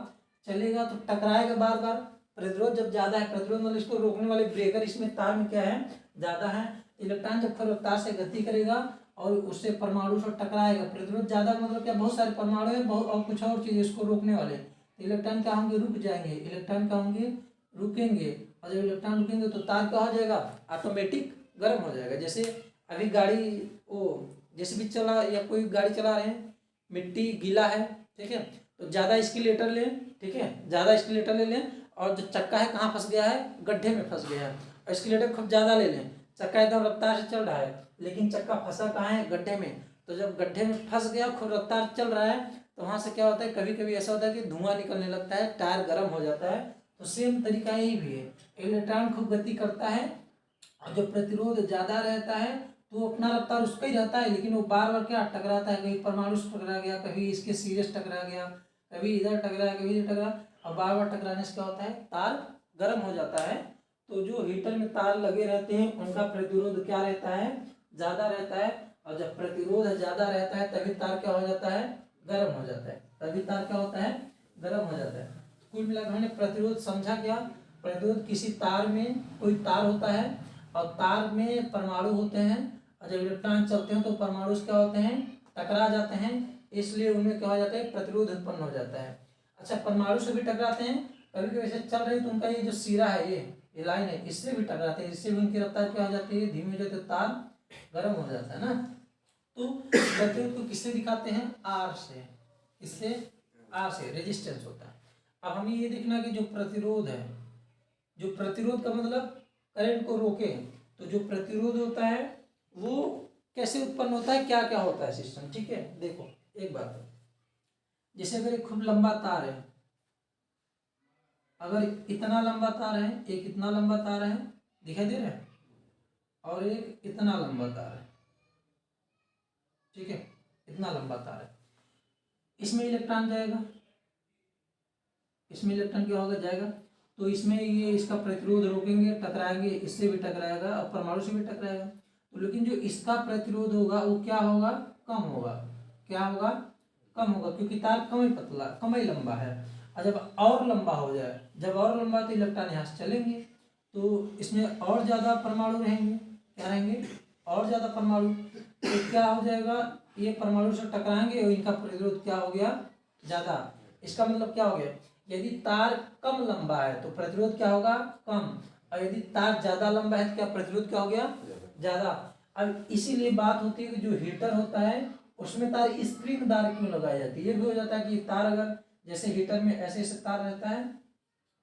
चलेगा तो टकराएगा बार बार। प्रतिरोध जब ज़्यादा है, प्रतिरोध मतलब इसको रोकने वाले ब्रेकर इसमें तार में क्या है, ज़्यादा है, इलेक्ट्रॉन जब रफ्तार से गति करेगा और उससे परमाणु से टकराएगा। प्रतिरोध ज़्यादा मतलब क्या, बहुत सारे परमाणु है, बहुत और कुछ और चीज़ इसको रोकने वाले, तो इलेक्ट्रॉन क्या होंगे, रुक जाएंगे, इलेक्ट्रॉन क्या होंगे, रुकेंगे। और जब इलेक्ट्रॉन रुकेंगे तो तार क्या हो जाएगा, ऑटोमेटिक गर्म हो जाएगा। जैसे अभी गाड़ी वो जैसे भी चला या कोई गाड़ी चला रहे हैं, मिट्टी गीला है, ठीक है, तो ज़्यादा स्केलेटर लें, ठीक है, ज़्यादा स्केलेटर ले लें, और जो चक्का है कहाँ फंस गया है, गड्ढे में फंस गया है, और स्केलेटर खूब ज़्यादा ले लें, चक्का एकदम रफ्तार से चल रहा है लेकिन चक्का फंसा कहाँ है, गड्ढे में। तो जब गड्ढे में फंस गया, खूब रफ्तार चल रहा है, तो वहाँ से क्या होता है, कभी कभी ऐसा होता है कि धुआं निकलने लगता है, टायर गर्म हो जाता है। तो सेम तरीका यही भी है, इलेक्ट्रॉन खूब गति करता है और जो प्रतिरोध ज़्यादा रहता है तो वो अपना रफ्तार उसका ही रहता है, लेकिन वो बार बार क्या टकराता है, कभी परमाणु से टकरा गया, कभी इसके सिरे से टकरा गया, कभी इधर टकरा, कभी इधर टकरा, और बार बार टकराने से क्या होता है, तार गर्म हो जाता है। तो जो हीटर में तार लगे रहते हैं उनका प्रतिरोध क्या रहता है, ज़्यादा रहता है, और जब प्रतिरोध ज़्यादा रहता है तभी तार क्या हो जाता है, गर्म हो जाता है, तभी तार क्या होता है, गर्म हो जाता है। कुल मिलाकर हमने प्रतिरोध समझा क्या, प्रतिरोध किसी तार में कोई तार होता है और तार में परमाणु होते हैं, और जब इलेक्ट्रॉन चलते हैं तो परमाणु क्या होते हैं, टकरा जाते हैं, इसलिए उनमें क्या हो जाता है, प्रतिरोध उत्पन्न हो जाता है। अच्छा, परमाणु से भी टकराते हैं, कभी कभी ऐसे चल रहे तो उनका ये जो सिरा है, ये लाइन है, इससे भी टकराते हैं, इससे भी उनकी रफ्तार क्या हो जाती है, धीमी हो जाती है, तार गर्म हो जाता है ना। तो प्रतिरोध को किससे दिखाते हैं, आर से, इससे आर से रेजिस्टेंस होता है। अब हमें ये देखना कि जो प्रतिरोध है, जो प्रतिरोध का मतलब करंट को रोके, तो जो प्रतिरोध होता है वो कैसे उत्पन्न होता है, क्या क्या होता है सिस्टम, ठीक है। देखो एक बात, जैसे अगर एक खूब लंबा तार है, अगर इतना लंबा तार है, एक इतना लंबा तार है, दिखाई दे रहा है, और एक इतना लंबा तार है, ठीक है, इतना लंबा तार है, इसमें इलेक्ट्रॉन जाएगा, इसमें इलेक्ट्रॉन क्या होगा, जाएगा, तो इसमें ये इसका प्रतिरोध रोकेंगे, टकराएंगे, इससे भी टकराएगा और परमाणु से भी टकराएगा। तो लेकिन जो इसका प्रतिरोध होगा वो क्या होगा, कम होगा, क्या होगा, कम होगा, क्योंकि तार कम ही पतला, कम ही लंबा है। और जब और लंबा हो जाए, जब और लंबा तो इलेक्ट्रॉन यहाँ से चलेंगे, तो इसमें और ज़्यादा परमाणु रहेंगे, क्या रहेंगे, और ज़्यादा परमाणु, तो क्या हो जाएगा, ये परमाणु से टकराएंगे और इनका प्रतिरोध क्या हो गया, ज़्यादा। इसका मतलब क्या हो गया, यदि तार कम लंबा है तो प्रतिरोध क्या होगा, कम, और यदि तार ज़्यादा लंबा है तो क्या प्रतिरोध क्या हो गया, ज़्यादा। अब इसीलिए बात होती है कि जो हीटर होता है उसमें तार स्प्रिंगदार क्यों लगाई जाती है। ये भी हो जाता है कि तार अगर जैसे हीटर में ऐसे ऐसे तार रहता है,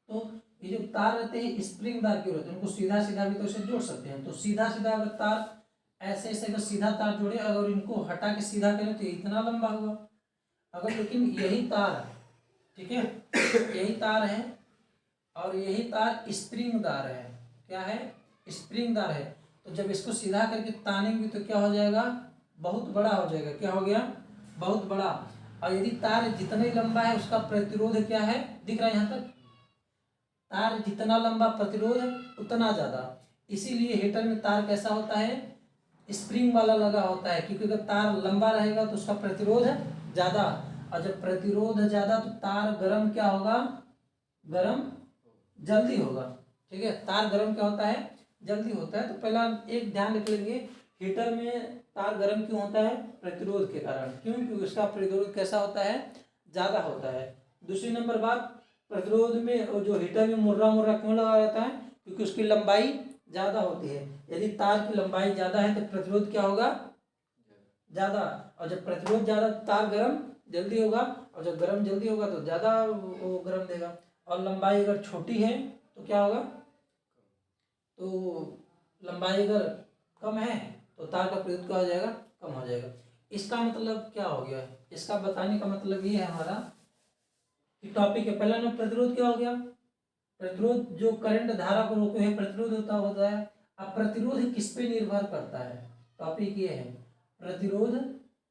तो ये जो तार रहते हैं स्प्रिंगदार क्यों रहते हैं, उनको सीधा सीधा भी तो इसे जोड़ सकते हैं। तो सीधा सीधा अगर तार ऐसे ऐसे अगर सीधा तार जोड़े, अगर इनको हटा के सीधा करें तो इतना लंबा हुआ। अगर लेकिन यही तार, ठीक है, यही तार है और यही तार स्प्रिंगदार है, क्या है, स्प्रिंगदार है, तो जब इसको सीधा करके तानेंगे तो क्या हो जाएगा, बहुत बड़ा हो जाएगा, क्या हो गया, बहुत बड़ा। और यदि तार जितना ही लंबा है उसका प्रतिरोध क्या है, दिख रहा है यहाँ तक, तार जितना लंबा प्रतिरोध उतना ज़्यादा। इसीलिए हीटर में तार कैसा होता है, स्प्रिंग वाला लगा होता है, क्योंकि अगर तार लंबा रहेगा तो उसका प्रतिरोध ज़्यादा, और जब प्रतिरोध ज़्यादा तो तार गर्म क्या होगा, गर्म जल्दी होगा, ठीक है, तार गर्म क्या होता है, जल्दी होता है। तो पहला एक ध्यान रख लेंगे, हीटर में तार गर्म क्यों होता है, प्रतिरोध के कारण, क्यों, क्योंकि उसका प्रतिरोध कैसा होता है, ज़्यादा होता है। दूसरी नंबर बात, प्रतिरोध में जो हीटर में मुर्रा मुर्रा क्यों लगा रहता है, क्योंकि उसकी लंबाई ज़्यादा होती है। यदि तार की लंबाई ज़्यादा है तो प्रतिरोध क्या होगा, ज़्यादा, और जब प्रतिरोध ज़्यादा तार गर्म जल्दी होगा, और जब गर्म जल्दी होगा तो ज़्यादा वो गर्म देगा। और लंबाई अगर छोटी है तो क्या होगा, तो लंबाई अगर कम है तो तार का प्रतिरोध क्या हो जाएगा, कम हो जाएगा। इसका मतलब क्या हो गया, इसका बताने का मतलब ये है हमारा कि टॉपिक है पहला नंबर प्रतिरोध क्या हो गया, प्रतिरोध जो करंट धारा को रोके हुए प्रतिरोध होता है। अब प्रतिरोध किस पे निर्भर करता है, टॉपिक ये है, प्रतिरोध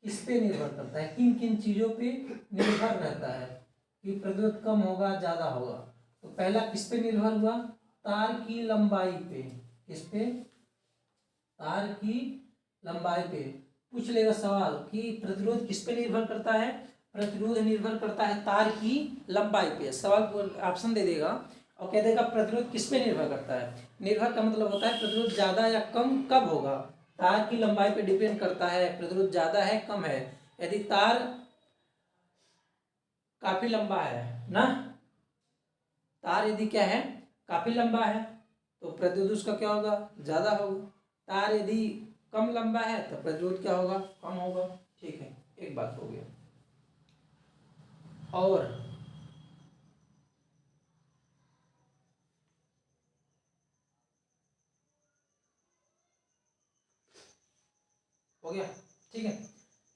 किस पे निर्भर करता है, किन किन चीज़ों पे निर्भर रहता है कि प्रतिरोध कम होगा ज़्यादा होगा। तो पहला किस पे निर्भर हुआ, तार की लंबाई पे, किस पे, तार की लंबाई पे। पूछ लेगा सवाल कि प्रतिरोध किस पे निर्भर करता है, प्रतिरोध निर्भर करता है तार की लंबाई पे। सवाल को ऑप्शन दे देगा और कह देगा प्रतिरोध किस पे निर्भर करता है। निर्भर का मतलब होता है प्रतिरोध ज़्यादा या कम कब होगा, तार की लंबाई पे डिपेंड करता है प्रतिरोध ज्यादा है कम है। यदि तार काफी लंबा है ना, तार यदि क्या है काफी लंबा है तो प्रतिरोध उसका क्या होगा ज्यादा होगा। तार यदि कम लंबा है तो प्रतिरोध क्या होगा कम होगा। ठीक है, एक बात हो गया। और हो गया, ठीक है।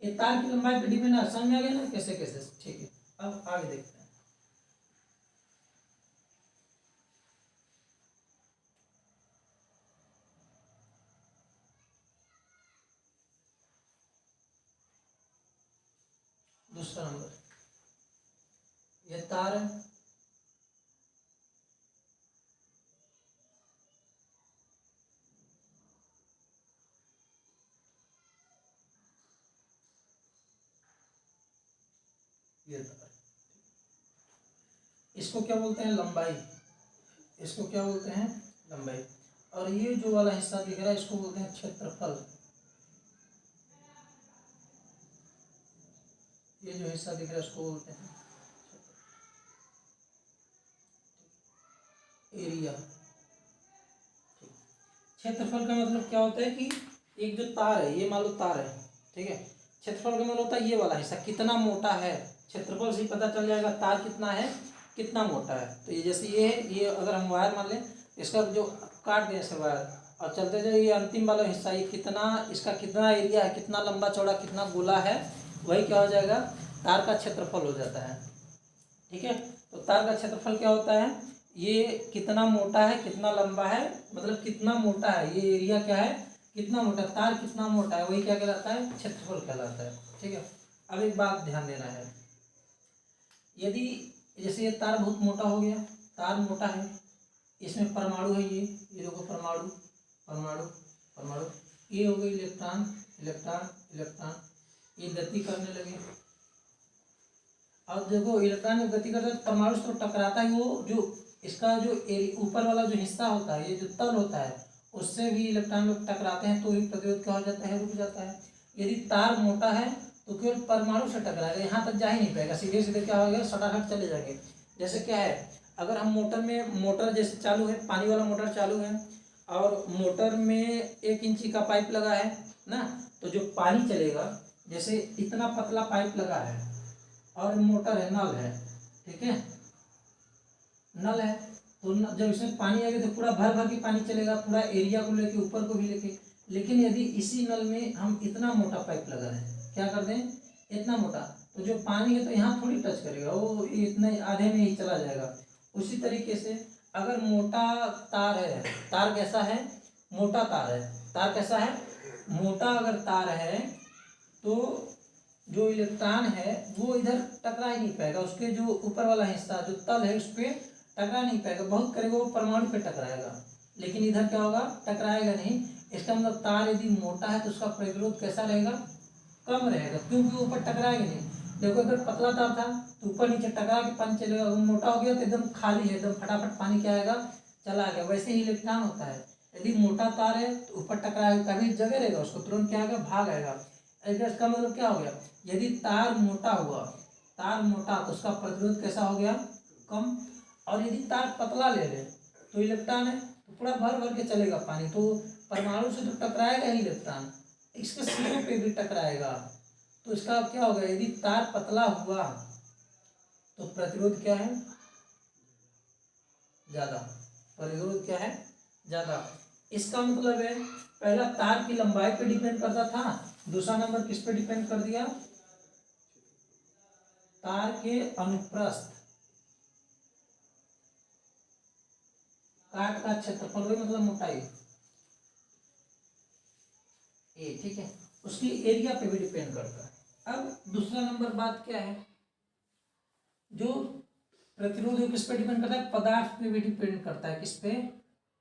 ये तार की लंबाई पे डिपेंड है, समझ में आ गया ना कैसे कैसे। ठीक है, अब आगे देखते हैं। दूसरा नंबर, ये तार है, ये तार, इसको क्या बोलते हैं लंबाई, इसको क्या बोलते हैं लंबाई। और ये जो वाला हिस्सा दिख रहा है इसको बोलते हैं क्षेत्रफल। ये जो हिस्सा दिख रहा है इसको बोलते हैं एरिया। क्षेत्रफल का मतलब क्या होता है कि एक जो तार है, ये मान लो तार है, ठीक है। क्षेत्रफल का मतलब होता है ये वाला हिस्सा कितना मोटा है, क्षेत्रफल से ही पता चल जाएगा तार कितना है कितना मोटा है। तो ये जैसे ये है, ये अगर हम वायर मान लें, इसका जो काट दें ऐसे वायर और चलते जाए, ये अंतिम वाला हिस्सा ये कितना, इसका कितना एरिया है, कितना लंबा चौड़ा कितना गोला है, वही क्या हो जाएगा तार का क्षेत्रफल हो जाता है। ठीक है, तो तार का क्षेत्रफल क्या होता है, ये कितना मोटा है कितना लंबा है, मतलब कितना मोटा है, ये एरिया क्या है कितना मोटा, तार कितना मोटा है, वही क्या कहलाता है क्षेत्रफल कहलाता है। ठीक है, अब एक बात ध्यान देना है, यदि जैसे ये तार बहुत मोटा हो गया, तार मोटा है, इसमें परमाणु है, ये देखो परमाणु परमाणु परमाणु, ये हो गई इलेक्ट्रॉन इलेक्ट्रॉन इलेक्ट्रॉन, ये गति करने लगे। अब देखो इलेक्ट्रॉन जब गति करता है तो परमाणु से तो टकराता है, वो जो इसका जो ऊपर वाला जो हिस्सा होता है, ये जो तल होता है, उससे भी इलेक्ट्रॉन लोग टकराते हैं तो ये प्रतिरोध क्या हो जाता है रुक जाता है। यदि तार मोटा है तो केवल परमाणु से टकराएगा, यहाँ तक जा ही नहीं पाएगा, सीधे सीधे क्या होगा सटाहट चले जाएंगे। जैसे क्या है, अगर हम मोटर जैसे चालू है, पानी वाला मोटर चालू है और मोटर में 1 इंची का पाइप लगा है ना, तो जो पानी चलेगा, जैसे इतना पतला पाइप लगा है और मोटर है, नल है, ठीक है, नल है, तो जब इसमें पानी आएगा तो पूरा भर भर के पानी चलेगा, पूरा एरिया को लेके ऊपर को भी लेके। लेकिन यदि इसी नल में हम इतना मोटा पाइप लगा दें, क्या कर दें इतना मोटा, तो जो पानी है तो यहाँ थोड़ी टच करेगा, वो इतने आधे में ही चला जाएगा। उसी तरीके से अगर मोटा तार है, तार कैसा है मोटा तार है, तार कैसा है मोटा अगर तार है, तो जो इलेक्ट्रॉन है वो इधर टकरा ही नहीं पाएगा, उसके जो ऊपर वाला हिस्सा जो तल है उस पर टकरा नहीं पाएगा, बहुत करेगा वो परमाणु पे टकराएगा, लेकिन इधर क्या होगा टकराएगा नहीं। इसका मतलब तार यदि मोटा है तो उसका प्रतिरोध कैसा रहेगा कम रहेगा, क्योंकि ऊपर टकराएगा नहीं। देखो अगर पतला तार था तो ऊपर नीचे टकरा के पानी चलेगा, अगर मोटा हो गया तो एकदम खाली है, एकदम फटाफट पानी क्या आएगा चला गया। वैसे ही इलेक्ट्रॉन होता है, यदि मोटा तार है तो ऊपर टकराएगा, कभी जगह रहेगा, उसको तुरंत क्या आएगा भाग आएगा। इसका मतलब क्या हो गया, यदि तार मोटा हुआ, तार मोटा तो उसका प्रतिरोध कैसा हो गया कम। और यदि तार पतला ले ले तो इलेक्ट्रॉन है तो पूरा भर भर के चलेगा पानी, तो परमाणु से तो टकराएगा ही इलेक्ट्रॉन, इसके सिरों पे भी टकराएगा। तो इसका क्या होगा, यदि तार पतला हुआ तो प्रतिरोध क्या है ज्यादा, प्रतिरोध क्या है ज्यादा। इसका मतलब है पहला तार की लंबाई पे डिपेंड करता था, दूसरा नंबर किस पे डिपेंड कर दिया तार के अनुप्रस्थ काट का क्षेत्रफल, वही मतलब मोटाई ए, ठीक है, उसकी एरिया पे भी डिपेंड करता है। अब दूसरा नंबर बात क्या है, जो प्रतिरोध किस पे डिपेंड करता है पदार्थ पे भी डिपेंड करता है, किस पे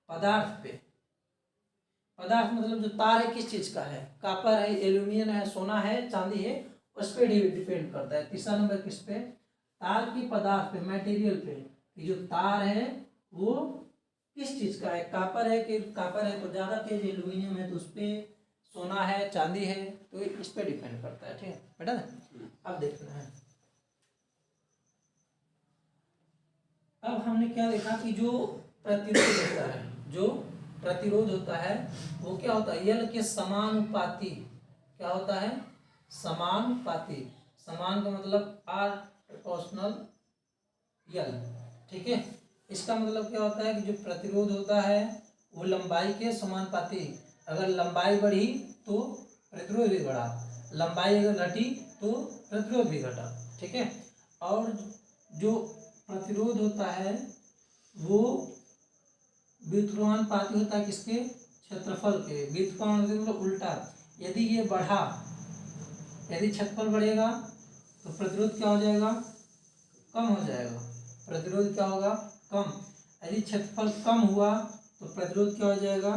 पदार्थ पे। पदार्थ मतलब जो तार है किस चीज का है, कॉपर है एल्यूमिनियम है सोना है चांदी है, उस पर डिपेंड करता है। तीसरा नंबर किस पे तार की पदार्थ पे मटेरियल पे, कि जो तार है वो किस चीज का है, कॉपर है कि कॉपर है तो ज्यादा तेज, एल्यूमिनियम है तो उस पर चांदी है, तो इस पे डिपेंड करता है। ठीक है बेटा ना। अब देखना है, अब हमने क्या देखा कि जो प्रतिरोध होता है, जो प्रतिरोध होता है वो क्या होता है, यल के समानुपाती। क्या होता है, समानुपाती। समान का मतलब आर प्रोपोर्शनल यल। ठीक है, इसका मतलब क्या होता है कि जो प्रतिरोध होता है वो लंबाई के समानुपाती। अगर लंबाई बढ़ी तो प्रतिरोध भी बढ़ा, लंबाई अगर घटी तो प्रतिरोध भी घटा। ठीक है, और जो प्रतिरोध होता है वो व्युत्क्रमानुपाती होता है किसके, क्षेत्रफल के। व्युत्क्रमानुपाती मतलब उल्टा, यदि ये बढ़ा, यदि क्षेत्रफल बढ़ेगा तो प्रतिरोध क्या हो जाएगा, कम हो जाएगा। प्रतिरोध क्या होगा, कम। यदि क्षेत्रफल कम हुआ तो प्रतिरोध क्या हो जाएगा,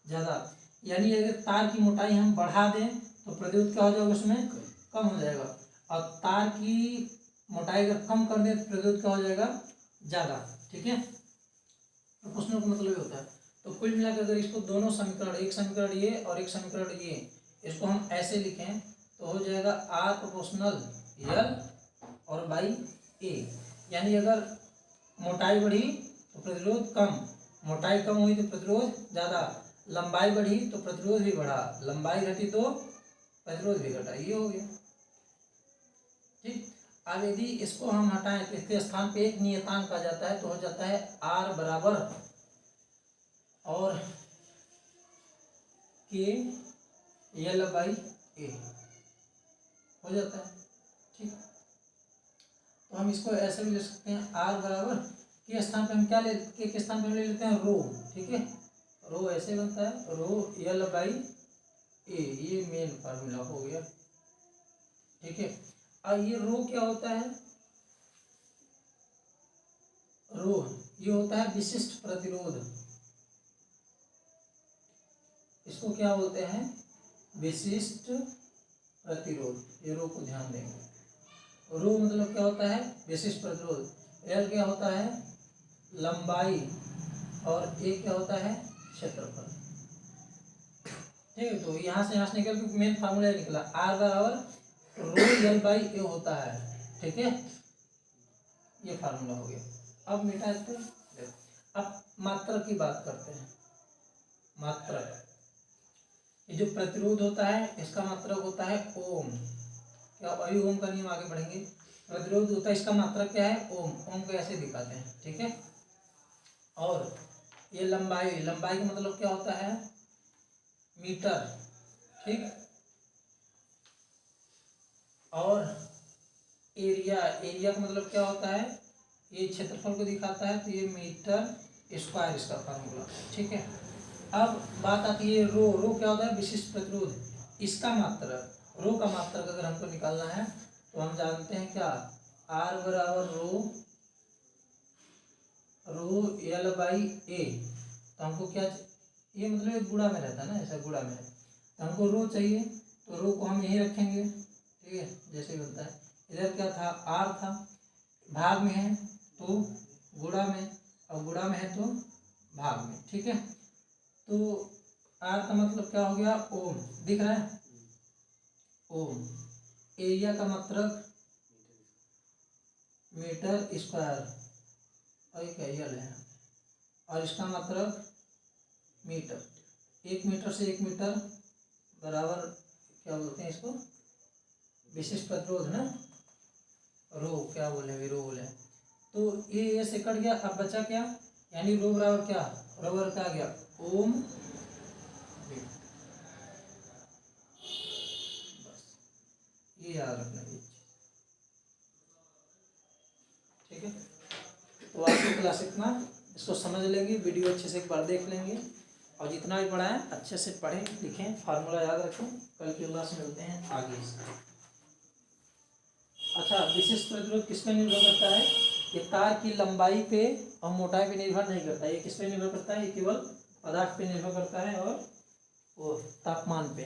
ज़्यादा। यानी अगर तार की मोटाई हम बढ़ा दें तो प्रतिरोध क्या हो जाएगा, उसमें कम हो जाएगा। और तार की मोटाई अगर कम कर दें तो प्रतिरोध क्या हो जाएगा, ज़्यादा। ठीक है, प्रोपोर्शनल का मतलब ये होता है। तो कुल मिलाकर अगर इसको दोनों समीकरण, एक समीकरण ये और एक समीकरण ये, इसको हम ऐसे लिखें तो हो जाएगा आर प्रोपोर्शनल यल और बाई ए। यानी अगर मोटाई बढ़ी तो प्रतिरोध कम, मोटाई कम हुई तो प्रतिरोध ज़्यादा, लंबाई बढ़ी तो प्रतिरोध भी बढ़ा, लंबाई घटी तो प्रतिरोध भी घटा। ये हो गया। ठीक, अब यदि इसको हम हटाएं तो इसके स्थान पे एक नियतांक आ जाता है, तो हो जाता है आर बराबर और के यल बाई ए हो जाता है। ठीक, तो हम इसको ऐसे भी ले सकते हैं, आर बराबर के स्थान पे हम क्या ले, के स्थान पे हम ले लेते हैं रो। ठीक है, रो ऐसे बनता है रो यल बाई ए, ये मेन फार्मूला हो गया। ठीक है, अब ये रो क्या होता है, रो ये होता है विशिष्ट प्रतिरोध। इसको क्या बोलते हैं, विशिष्ट प्रतिरोध। ये रो को ध्यान देंगे। रो मतलब क्या होता है, विशिष्ट प्रतिरोध। एल क्या होता है, लंबाई, और ए क्या होता है, क्षेत्रफल। ठीक है, तो यहाँ से निकल के मेन फार्मूला निकला, आर बराबर रो यल बाई ए होता है। ठीक है, ये फार्मूला हो गया। अब मिटा इसको, अब मात्रक की बात करते हैं। मात्रक, ये जो प्रतिरोध होता है इसका मात्रक होता है ओम। क्या, अभी ओम का नियम आगे बढ़ेंगे। प्रतिरोध होता है, इसका मात्रक क्या है, ओम। ओम को ऐसे दिखाते हैं। ठीक है, और ये लंबाई, लंबाई का मतलब क्या होता है, मीटर। ठीक, और एरिया, एरिया का मतलब क्या होता है, ये क्षेत्रफल को दिखाता है, तो ये मीटर स्क्वायर इसका फार्मूला। ठीक है, अब बात आती है रो। रो क्या होता है, विशिष्ट प्रतिरोध। इसका मात्रक, रो का मात्रक अगर हमको निकालना है तो हम जानते हैं क्या, आर बराबर रो एल बाई ए। तो हमको क्या, ये मतलब गुणा में रहता है ना, ऐसा गुणा में है, तो हमको रो चाहिए, तो रो को हम यहीं रखेंगे। ठीक है, जैसे बनता है, इधर क्या था, आर था, भाग में है तो गुणा में, और गुणा में है तो भाग में। ठीक है, तो आर का मतलब क्या हो गया, ओम। दिख रहा है, ओम। एरिया का मात्रक मीटर स्क्वायर, और ये क्या यल है, और इसका मात्रक मीटर। 1 मीटर से 1 मीटर बराबर क्या बोलते हैं इसको, विशिष्ट प्रतिरोध ना, रो क्या बोले, रो बोले। तो ये से कट गया, अब बचा क्या, यानी रो बराबर क्या, रो बराबर क्या आ गया, ओम। बस ये याद रखना है। ठीक है, तो आज की क्लास इतना, इसको समझ लेंगे, वीडियो अच्छे से एक बार देख लेंगे, और जितना भी पढ़ा है अच्छे से पढ़ें, लिखें, फार्मूला याद रखें। कल की क्लास में मिलते हैं आगे इसका। अच्छा, विशिष्ट प्रतिरोध किस पे निर्भर करता है, ये तार की लंबाई पे और मोटाई पे निर्भर नहीं करता है। ये किस पे निर्भर करता है, ये केवल पदार्थ पे निर्भर करता है और वो तापमान पे।